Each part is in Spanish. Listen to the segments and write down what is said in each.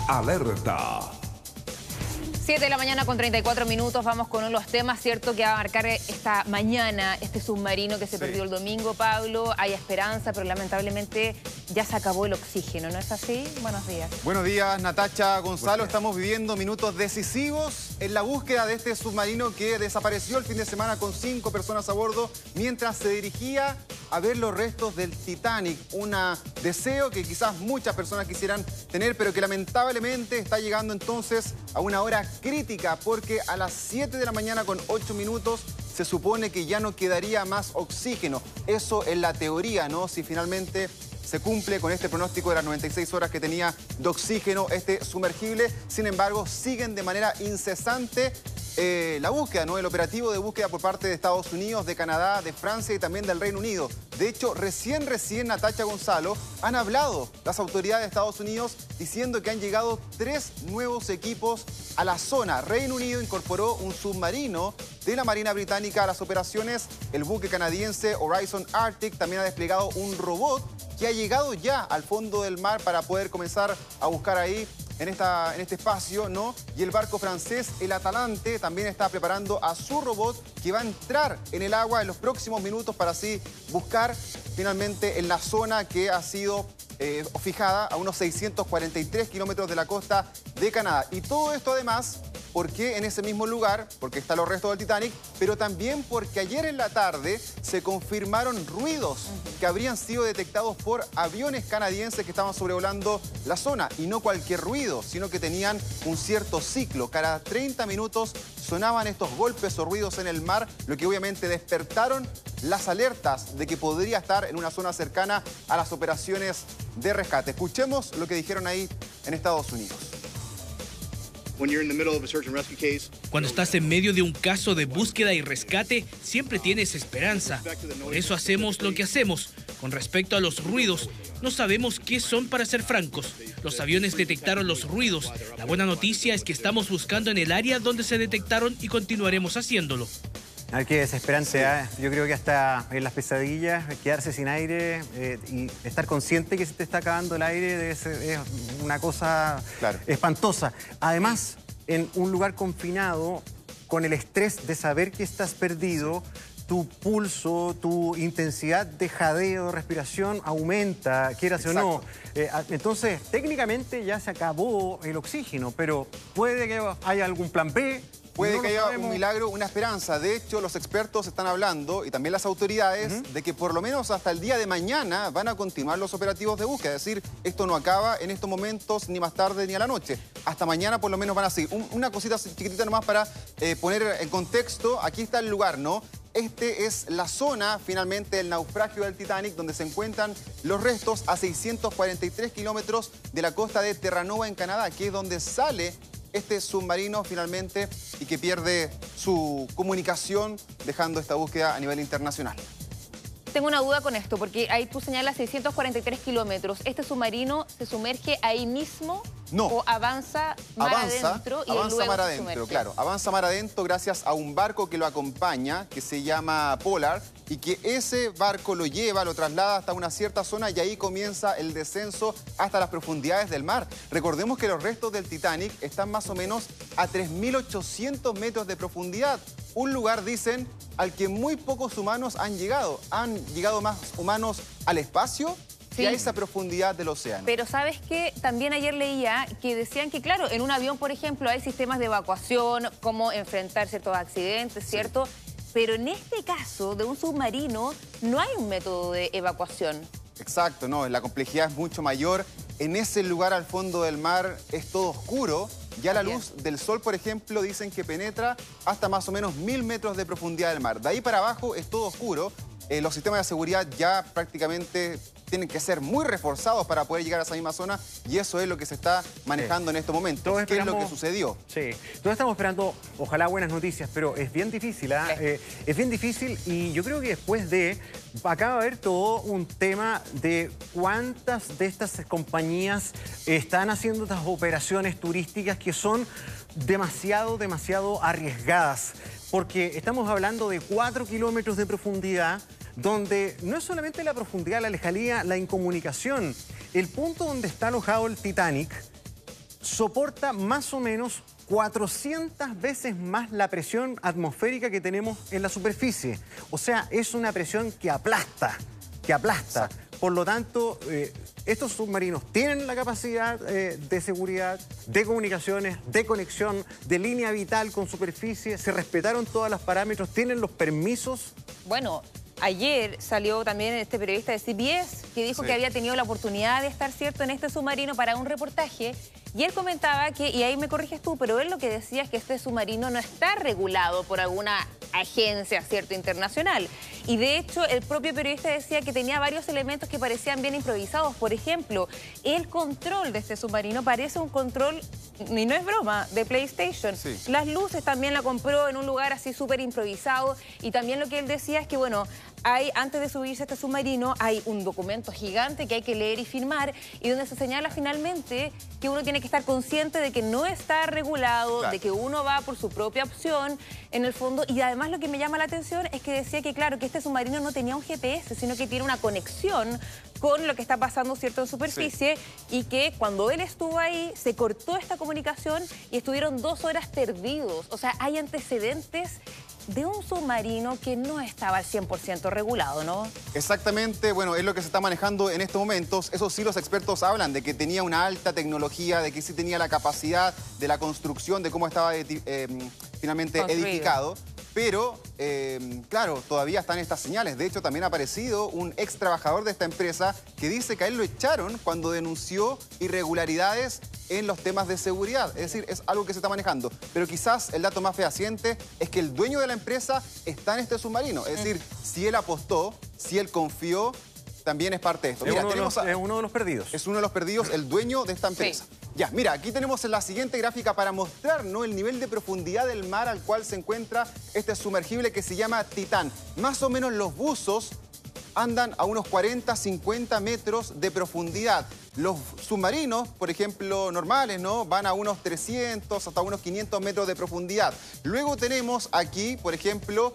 Alerta. 7 de la mañana con 34 minutos, vamos con uno de los temas, ¿cierto?, que va a marcar esta mañana, este submarino que se perdió el domingo, Pablo. Hay esperanza, pero lamentablemente ya se acabó el oxígeno, ¿no es así? Buenos días. Buenos días, Natacha, Gonzalo. Estamos viviendo minutos decisivos en la búsqueda de este submarino que desapareció el fin de semana con 5 personas a bordo mientras se dirigía a ver los restos del Titanic. Un deseo que quizás muchas personas quisieran tener, pero que lamentablemente está llegando entonces a una hora crítica, porque a las 7 de la mañana con 8 minutos se supone que ya no quedaría más oxígeno. Eso en la teoría, ¿no? Si finalmente se cumple con este pronóstico de las 96 horas que tenía de oxígeno este sumergible. Sin embargo, siguen de manera incesante la búsqueda, ¿no? El operativo de búsqueda por parte de Estados Unidos, de Canadá, de Francia y también del Reino Unido. De hecho, recién, Natacha, Gonzalo, han hablado las autoridades de Estados Unidos diciendo que han llegado 3 nuevos equipos a la zona. Reino Unido incorporó un submarino de la Marina Británica a las operaciones. El buque canadiense Horizon Arctic también ha desplegado un robot que ha llegado ya al fondo del mar para poder comenzar a buscar ahí en este espacio, ¿no? Y el barco francés, el Atalante, también está preparando a su robot que va a entrar en el agua en los próximos minutos para así buscar finalmente en la zona que ha sido fijada a unos 643 kilómetros de la costa de Canadá. Y todo esto además, ¿por qué en ese mismo lugar? Porque están los restos del Titanic, pero también porque ayer en la tarde se confirmaron ruidos que habrían sido detectados por aviones canadienses que estaban sobrevolando la zona. Y no cualquier ruido, sino que tenían un cierto ciclo. Cada 30 minutos sonaban estos golpes o ruidos en el mar, lo que obviamente despertaron las alertas de que podría estar en una zona cercana a las operaciones de rescate. Escuchemos lo que dijeron ahí en Estados Unidos. Cuando estás en medio de un caso de búsqueda y rescate, siempre tienes esperanza. Por eso hacemos lo que hacemos. Con respecto a los ruidos, no sabemos qué son, para ser francos. Los aviones detectaron los ruidos. La buena noticia es que estamos buscando en el área donde se detectaron y continuaremos haciéndolo. A ver, qué desesperante, ¿eh? Yo creo que hasta en las pesadillas, quedarse sin aire y estar consciente que se te está acabando el aire es una cosa espantosa. Además, en un lugar confinado, con el estrés de saber que estás perdido, tu pulso, tu intensidad de jadeo, respiración aumenta, quieras o no. Entonces, técnicamente ya se acabó el oxígeno, pero puede que haya algún plan B. Puede que haya un milagro, una esperanza. De hecho, los expertos están hablando, y también las autoridades, de que por lo menos hasta el día de mañana van a continuar los operativos de búsqueda. Es decir, esto no acaba en estos momentos, ni más tarde ni a la noche. Hasta mañana por lo menos van a seguir. Una cosita chiquitita nomás para poner en contexto. Aquí está el lugar, ¿no? Este es la zona, finalmente, del naufragio del Titanic, donde se encuentran los restos a 643 kilómetros de la costa de Terranova, en Canadá, que es donde sale este submarino finalmente y que pierde su comunicación, dejando esta búsqueda a nivel internacional. Tengo una duda con esto, porque ahí tú señalas 643 kilómetros. ¿Este submarino se sumerge ahí mismo? No. ¿O avanza mar adentro y avanza luego mar se adentro, sumerge? claro. Avanza mar adentro gracias a un barco que lo acompaña, que se llama Polar, y que ese barco lo lleva, lo traslada hasta una cierta zona y ahí comienza el descenso hasta las profundidades del mar. Recordemos que los restos del Titanic están más o menos a 3.800 metros de profundidad. Un lugar, dicen, al que muy pocos humanos han llegado. Han llegado más humanos al espacio y a esa profundidad del océano. Pero ¿sabes qué? También ayer leía que decían que, claro, en un avión, por ejemplo, hay sistemas de evacuación, cómo enfrentar ciertos accidentes, ¿cierto? Pero en este caso de un submarino no hay un método de evacuación. Exacto, no, la complejidad es mucho mayor. En ese lugar al fondo del mar es todo oscuro. Ya la luz del sol, por ejemplo, dicen que penetra hasta más o menos 1000 metros de profundidad del mar. De ahí para abajo es todo oscuro. Los sistemas de seguridad ya prácticamente tienen que ser muy reforzados para poder llegar a esa misma zona, y eso es lo que se está manejando en este momento. ¿Qué es lo que sucedió? Sí, todos estamos esperando, ojalá, buenas noticias, pero es bien difícil, ¿eh? Es bien difícil, y yo creo que después acaba de haber todo un tema de cuántas de estas compañías están haciendo estas operaciones turísticas que son demasiado arriesgadas, porque estamos hablando de 4 kilómetros de profundidad, donde no es solamente la profundidad, la lejanía, la incomunicación. El punto donde está alojado el Titanic soporta más o menos 400 veces más la presión atmosférica que tenemos en la superficie. O sea, es una presión que aplasta, Exacto. Por lo tanto, estos submarinos tienen la capacidad de seguridad, de comunicaciones, de conexión, de línea vital con superficie, se respetaron todos los parámetros, tienen los permisos. Bueno, ayer salió también este periodista de CBS que dijo que había tenido la oportunidad de estar, ¿cierto?, en este submarino para un reportaje. Y él comentaba que, y ahí me corriges tú, pero él lo que decía es que este submarino no está regulado por alguna agencia, ¿cierto?, internacional. Y de hecho, el propio periodista decía que tenía varios elementos que parecían bien improvisados. Por ejemplo, el control de este submarino parece un control, y no es broma, de PlayStation. Sí. Las luces también la compró en un lugar así súper improvisado. Y también lo que él decía es que, bueno, antes de subirse a este submarino hay un documento gigante que hay que leer y firmar y donde se señala finalmente que uno tiene que estar consciente de que no está regulado, de que uno va por su propia opción en el fondo. Y además lo que me llama la atención es que decía que, claro, que este submarino no tenía un GPS, sino que tiene una conexión con lo que está pasando, ¿cierto?, en superficie, y que cuando él estuvo ahí se cortó esta comunicación y estuvieron 2 horas perdidos. O sea, hay antecedentes de un submarino que no estaba al 100% regulado, ¿no? Exactamente, bueno, es lo que se está manejando en estos momentos. Eso sí, los expertos hablan de que tenía una alta tecnología, de que sí tenía la capacidad de la construcción, de cómo estaba finalmente edificado. Pero, claro, todavía están estas señales. De hecho, también ha aparecido un ex trabajador de esta empresa que dice que a él lo echaron cuando denunció irregularidades en los temas de seguridad. Es decir, es algo que se está manejando. Pero quizás el dato más fehaciente es que el dueño de la empresa está en este submarino. Es decir, si él apostó, si él confió, también es parte de esto. Mira, es uno de los perdidos. Es uno de los perdidos, el dueño de esta empresa. Sí. Ya, mira, aquí tenemos la siguiente gráfica para mostrarnos el nivel de profundidad del mar al cual se encuentra este sumergible que se llama Titán. Más o menos los buzos andan a unos 40, 50 metros de profundidad. Los submarinos, por ejemplo, normales, ¿no?, van a unos 300 hasta unos 500 metros de profundidad. Luego tenemos aquí, por ejemplo,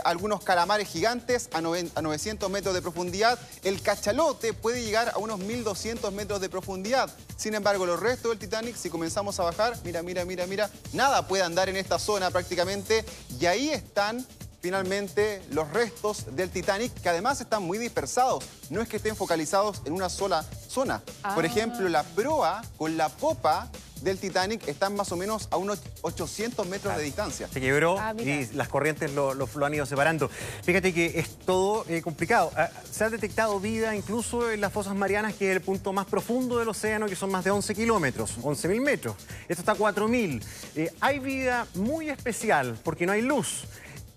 algunos calamares gigantes a 900 metros de profundidad. El cachalote puede llegar a unos 1200 metros de profundidad. Sin embargo, los restos del Titanic, si comenzamos a bajar, mira, nada puede andar en esta zona prácticamente. Y ahí están finalmente los restos del Titanic, que además están muy dispersados. No es que estén focalizados en una sola zona. Por ejemplo, la proa con la popa del Titanic están más o menos a unos 800 metros de distancia. Se quebró y las corrientes lo han ido separando. Fíjate que es todo complicado. Se ha detectado vida incluso en las fosas marianas, que es el punto más profundo del océano, que son más de 11 kilómetros, 11.000 metros. Esto está a 4.000. Hay vida muy especial porque no hay luz.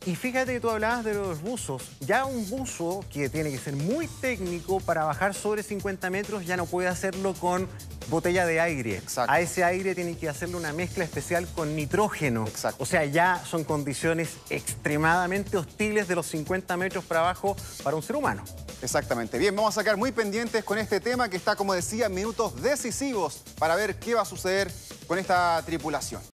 Y fíjate que tú hablabas de los buzos. Ya un buzo que tiene que ser muy técnico para bajar sobre 50 metros ya no puede hacerlo con botella de aire. Exacto. A ese aire tiene que hacerle una mezcla especial con nitrógeno. Exacto. O sea, ya son condiciones extremadamente hostiles de los 50 metros para abajo para un ser humano. Exactamente. Bien, vamos a quedar muy pendientes con este tema que está, como decía, en minutos decisivos para ver qué va a suceder con esta tripulación.